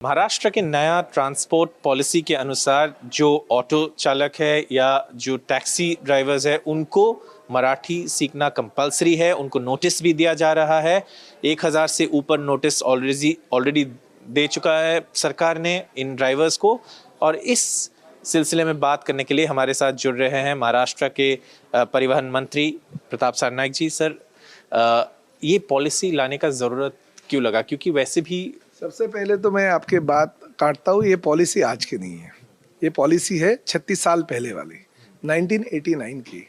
महाराष्ट्र के नया transport policy के अनुसार जो ऑटो चालक है या जो टैक्सी ड्राइवर्स है उनको मराठी सीखना कंपलसरी है। उनको नोटिस भी दिया जा रहा है। 1000 से ऊपर नोटिस ऑलरेडी दे चुका है सरकार ने इन ड्राइवर्स को। और इस सिलसिले में बात करने के लिए हमारे साथ जुड़ रहे हैं महाराष्ट्र के परिवहन मंत्री प्रताप सरनाईक जी। सर, ये पॉलिसी लाने का ज़रूरत क्यों लगा? क्योंकि वैसे भी सबसे पहले तो मैं आपके बात काटता हूँ, ये पॉलिसी आज की नहीं है। ये पॉलिसी है 36 साल पहले वाली, 1989 की।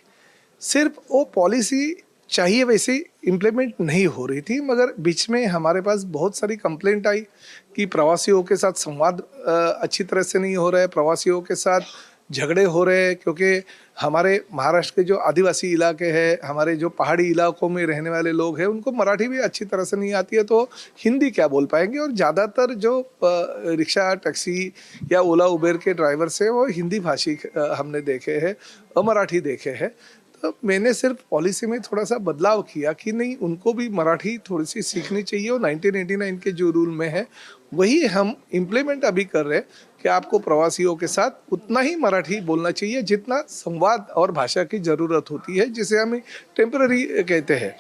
सिर्फ वो पॉलिसी चाहिए वैसे इम्प्लीमेंट नहीं हो रही थी, मगर बीच में हमारे पास बहुत सारी कंप्लेंट आई कि प्रवासियों के साथ संवाद अच्छी तरह से नहीं हो रहा है, प्रवासियों के साथ झगड़े हो रहे हैं। क्योंकि हमारे महाराष्ट्र के जो आदिवासी इलाके हैं, हमारे जो पहाड़ी इलाकों में रहने वाले लोग हैं, उनको मराठी भी अच्छी तरह से नहीं आती है, तो हिंदी क्या बोल पाएंगे। और ज़्यादातर जो रिक्शा, टैक्सी या ओला उबेर के ड्राइवर्स हैं वो हिंदी भाषी हमने देखे हैं, अमराठी देखे हैं। तो मैंने सिर्फ पॉलिसी में थोड़ा सा बदलाव किया कि नहीं, उनको भी मराठी थोड़ी सी सीखनी चाहिए। और 1989 के जो रूल में है वही हम इम्प्लीमेंट अभी कर रहे हैं कि आपको प्रवासियों के साथ उतना ही मराठी बोलना चाहिए जितना संवाद और भाषा की ज़रूरत होती है, जिसे हम टेम्पररी कहते हैं।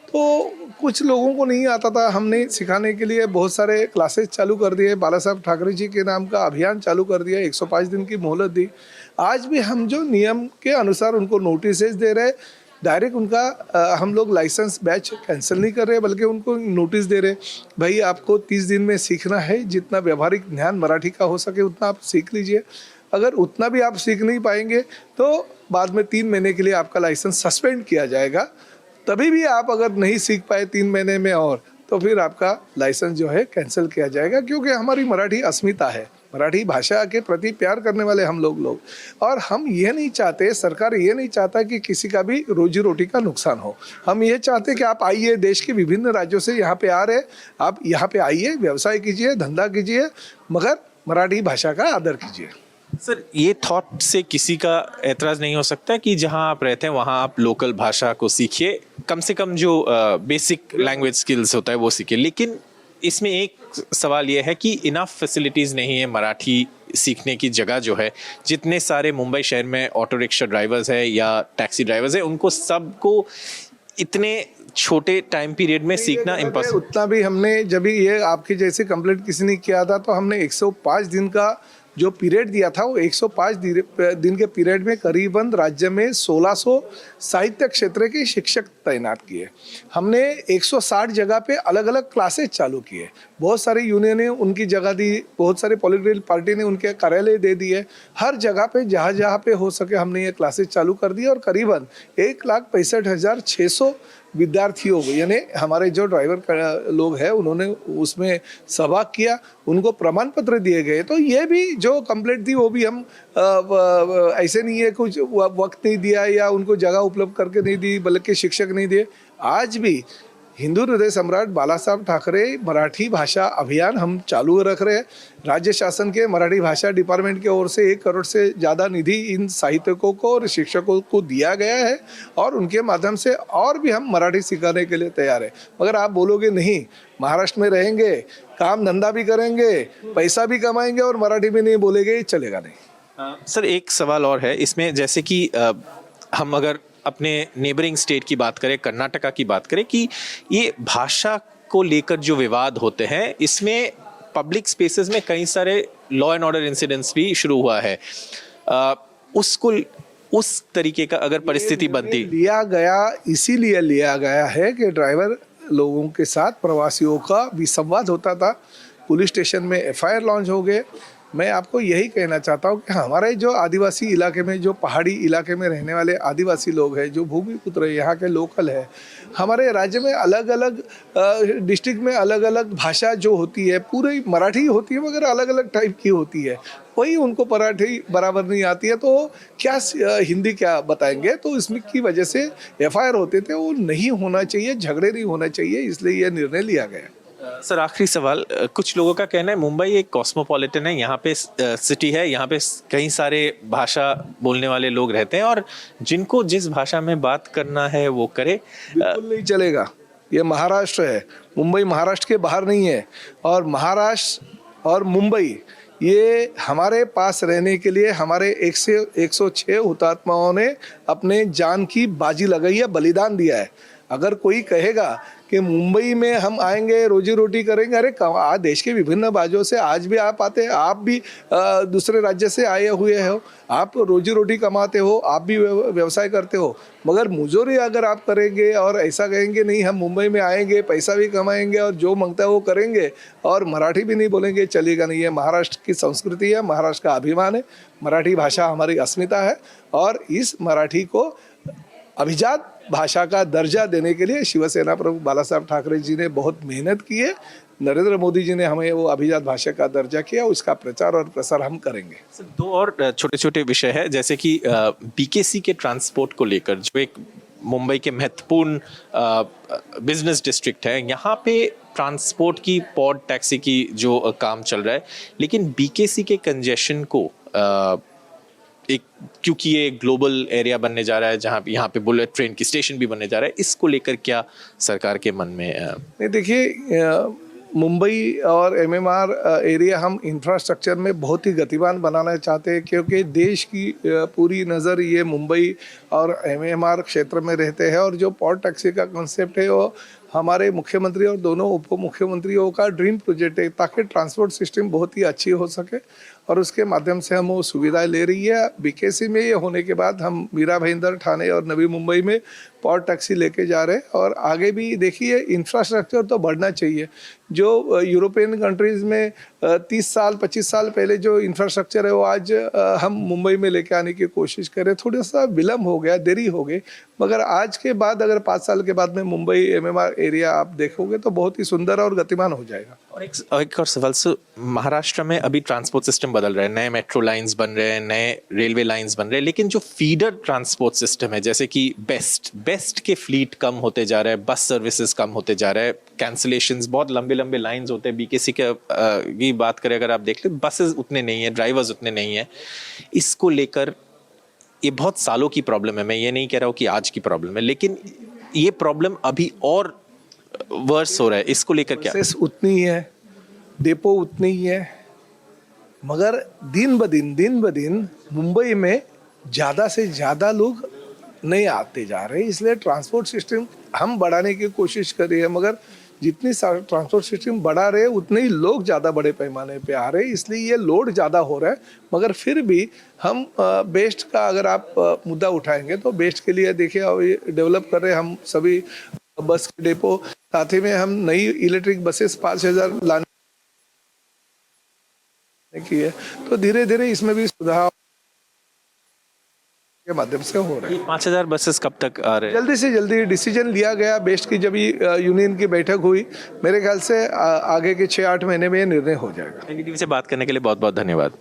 तो कुछ लोगों को नहीं आता था, हमने सिखाने के लिए बहुत सारे क्लासेस चालू कर दिए। बाला साहब ठाकरे जी के नाम का अभियान चालू कर दिया, 105 दिन की मोहलत दी। आज भी हम जो नियम के अनुसार उनको नोटिसेज दे रहे, डायरेक्ट उनका हम लोग लाइसेंस बैच कैंसिल नहीं कर रहे, बल्कि उनको नोटिस दे रहे, भाई आपको 30 दिन में सीखना है, जितना व्यवहारिक ज्ञान मराठी का हो सके उतना आप सीख लीजिए। अगर उतना भी आप सीख नहीं पाएंगे तो बाद में 3 महीने के लिए आपका लाइसेंस सस्पेंड किया जाएगा। तभी भी आप अगर नहीं सीख पाए 3 महीने में और, तो फिर आपका लाइसेंस जो है कैंसिल किया जाएगा। क्योंकि हमारी मराठी अस्मिता है, मराठी भाषा के प्रति प्यार करने वाले हम लोग और हम ये नहीं चाहते, सरकार ये नहीं चाहता कि किसी का भी रोजी रोटी का नुकसान हो। हम ये चाहते कि आप आइए, देश के विभिन्न राज्यों से यहाँ पे आ रहे, आप यहाँ पे आइए, व्यवसाय कीजिए, धंधा कीजिए, मगर मराठी भाषा का आदर कीजिए। सर, ये थॉट से किसी का एतराज़ नहीं हो सकता कि जहां आप रहते हैं वहां आप लोकल भाषा को सीखिए, कम से कम जो बेसिक लैंग्वेज स्किल्स होता है वो सीखिए। लेकिन इसमें एक सवाल ये है कि इनफ फैसिलिटीज़ नहीं है मराठी सीखने की जगह जो है। जितने सारे मुंबई शहर में ऑटो रिक्शा ड्राइवर्स है या टैक्सी ड्राइवर्स है, उनको सबको इतने छोटे टाइम पीरियड में सीखना इम्पॉसिबल। उतना भी हमने, जब ये आपकी जैसे कंप्लेंट किसी ने किया था, तो हमने 105 दिन का जो पीरियड दिया था, वो 105 दिन के पीरियड में करीबन राज्य में 1600 साहित्य क्षेत्र के शिक्षक तैनात किए। हमने 160 जगह पे अलग अलग क्लासेस चालू किए। बहुत सारी यूनियन ने उनकी जगह दी, बहुत सारी पॉलिटिकल पार्टी ने उनके कार्यालय दे दिए। हर जगह पे जहाँ पे हो सके हमने ये क्लासेस चालू कर दी। और करीबन 1,65,600 विद्यार्थियों को, यानी हमारे जो ड्राइवर लोग हैं, उन्होंने उसमें सहभाग किया, उनको प्रमाण पत्र दिए गए। तो ये भी जो कंप्लेंट थी वो भी हम ऐसे नहीं है कुछ वक्त नहीं दिया या उनको जगह उपलब्ध करके नहीं दी, बल्कि शिक्षक नहीं दिए। आज भी हिंदू हृदय सम्राट बाला साहब ठाकरे मराठी भाषा अभियान हम चालू रख रहे हैं। राज्य शासन के मराठी भाषा डिपार्टमेंट की ओर से 1 करोड़ से ज़्यादा निधि इन साहित्यकों को और शिक्षकों को दिया गया है, और उनके माध्यम से और भी हम मराठी सिखाने के लिए तैयार है। मगर आप बोलोगे नहीं, महाराष्ट्र में रहेंगे, काम धंधा भी करेंगे, पैसा भी कमाएंगे और मराठी भी नहीं बोलेंगे, चलेगा नहीं। सर, एक सवाल और है इसमें, जैसे कि हम अगर अपने नेबरिंग स्टेट की बात करें, कर्नाटका की बात करें, कि ये भाषा को लेकर जो विवाद होते हैं, इसमें पब्लिक स्पेसेस में कई सारे लॉ एंड ऑर्डर इंसिडेंट्स भी शुरू हुआ है। उसको उस तरीके का अगर परिस्थिति बनती, लिया गया इसीलिए लिया गया है कि ड्राइवर लोगों के साथ प्रवासियों का भी संवाद होता था। पुलिस स्टेशन में FIR लॉन्च हो गए। मैं आपको यही कहना चाहता हूँ कि हमारे जो आदिवासी इलाके में, जो पहाड़ी इलाके में रहने वाले आदिवासी लोग हैं, जो भूमिपुत्र यहाँ के लोकल है, हमारे राज्य में अलग अलग डिस्ट्रिक्ट में अलग अलग भाषा जो होती है, पूरी मराठी होती है मगर अलग अलग टाइप की होती है। वही उनको मराठी बराबर नहीं आती है, तो क्या हिंदी क्या बताएंगे। तो इसमें की वजह से FIR होते थे, वो नहीं होना चाहिए, झगड़े नहीं होना चाहिए, इसलिए यह निर्णय लिया गया। सर, आखिरी सवाल, कुछ लोगों का कहना है मुंबई एक कॉस्मोपॉलिटन है, यहाँ पे सिटी है, यहाँ पे कई सारे भाषा बोलने वाले लोग रहते हैं, और जिनको जिस भाषा में बात करना है वो करे। बिल्कुल नहीं चलेगा। ये महाराष्ट्र है, मुंबई महाराष्ट्र के बाहर नहीं है। और महाराष्ट्र और मुंबई, ये हमारे पास रहने के लिए हमारे 106 हुतात्माओं ने अपने जान की बाजी लगाई है, बलिदान दिया है। अगर कोई कहेगा कि मुंबई में हम आएंगे रोजी रोटी करेंगे, अरे आज देश के विभिन्न बाजों से आज भी आप आते हैं, आप भी दूसरे राज्य से आए हुए हो, आप रोजी रोटी कमाते हो, आप भी व्यवसाय करते हो, मगर मुजोरी अगर आप करेंगे और ऐसा कहेंगे नहीं हम मुंबई में आएंगे पैसा भी कमाएंगे और जो मांगता है वो करेंगे और मराठी भी नहीं बोलेंगे, चलेगा नहीं। है महाराष्ट्र की संस्कृति है, महाराष्ट्र का अभिमान है, मराठी भाषा हमारी अस्मिता है और इस मराठी को अभिजात भाषा का दर्जा देने के लिए शिवसेना प्रमुख बाला साहब ठाकरे जी ने बहुत मेहनत की है। नरेंद्र मोदी जी ने हमें वो अभिजात भाषा का दर्जा किया, उसका प्रचार और प्रसार हम करेंगे। दो और छोटे छोटे विषय है, जैसे कि बीकेसी के ट्रांसपोर्ट को लेकर, जो एक मुंबई के महत्वपूर्ण बिजनेस डिस्ट्रिक्ट है, यहाँ पे ट्रांसपोर्ट की पॉड टैक्सी की जो काम चल रहा है, लेकिन बीकेसी के कंजेशन को एक, क्योंकि ये ग्लोबल एरिया बनने जा रहा है जहाँ यहाँ पे बुलेट ट्रेन की स्टेशन भी बनने जा रहा है, इसको लेकर क्या सरकार के मन में नहीं, देखिए मुंबई और एमएमआर एरिया हम इंफ्रास्ट्रक्चर में बहुत ही गतिमान बनाना चाहते हैं, क्योंकि देश की पूरी नज़र ये मुंबई और एमएमआर क्षेत्र में रहते हैं और जो पॉड टैक्सी का कॉन्सेप्ट है वो हमारे मुख्यमंत्री और दोनों उप मुख्यमंत्रियों का ड्रीम प्रोजेक्ट है, ताकि ट्रांसपोर्ट सिस्टम बहुत ही अच्छी हो सके और उसके माध्यम से हम वो सुविधाएं ले रही है। बीकेसी में ये होने के बाद हम मीरा भाईंदर, ठाणे और नवी मुंबई में पॉड टैक्सी लेके जा रहे हैं और आगे भी देखिए इंफ्रास्ट्रक्चर तो बढ़ना चाहिए। जो यूरोपियन कंट्रीज़ में 30 साल 25 साल पहले जो इंफ्रास्ट्रक्चर है वो आज हम मुंबई में लेके आने की कोशिश करें। थोड़ा सा विलम्ब हो गया, देरी हो गई, मगर आज के बाद अगर 5 साल के बाद में मुंबई एमएमआर एरिया आप देखोगे तो बहुत ही सुंदर और गतिमान हो जाएगा। और एक और सवाल, महाराष्ट्र में अभी ट्रांसपोर्ट सिस्टम बदल रहा है, नए मेट्रो लाइंस बन रहे हैं, नए रेलवे लाइंस बन रहे हैं, लेकिन जो फीडर ट्रांसपोर्ट सिस्टम है, जैसे कि बेस्ट के फ्लीट कम होते जा रहे हैं, बस सर्विसेज कम होते जा रहे हैं, कैंसिलेशंस, बहुत लंबे लंबे लाइंस होते हैं। बीकेसी की बात करें अगर आप देख ले, बसेस उतने नहीं है, ड्राइवर्स उतने नहीं है। इसको लेकर ये बहुत सालों की प्रॉब्लम है, मैं ये नहीं कह रहा हूँ कि आज की प्रॉब्लम है, लेकिन ये प्रॉब्लम अभी और वर्स हो रहा है, इसको लेकर क्या? बसेस उतनी ही है, डेपो उतनी ही है, मगर दिन ब दिन मुंबई में ज़्यादा से ज़्यादा लोग नहीं आते जा रहे, इसलिए ट्रांसपोर्ट सिस्टम हम बढ़ाने की कोशिश कर रही है, मगर जितनी ट्रांसपोर्ट सिस्टम बढ़ा रहे उतने ही लोग ज़्यादा बड़े पैमाने पे आ रहे, इसलिए ये लोड ज़्यादा हो रहा है। मगर फिर भी हम बेस्ट का अगर आप मुद्दा उठाएंगे तो बेस्ट के लिए देखिए डेवलप कर रहे हैं हम सभी बस के डेपो, साथ ही में हम नई इलेक्ट्रिक बसेस 5000 लाने की है, तो धीरे धीरे इसमें भी सुधार के माध्यम से हो रहा है। 5000 बसेस कब तक आ रहे हैं? जल्दी से जल्दी डिसीजन लिया गया बेस्ट की, जब यूनियन की बैठक हुई, मेरे ख्याल से आगे के 6-8 महीने में ये निर्णय हो जाएगा। एनडीटीवी से बात करने के लिए बहुत बहुत धन्यवाद।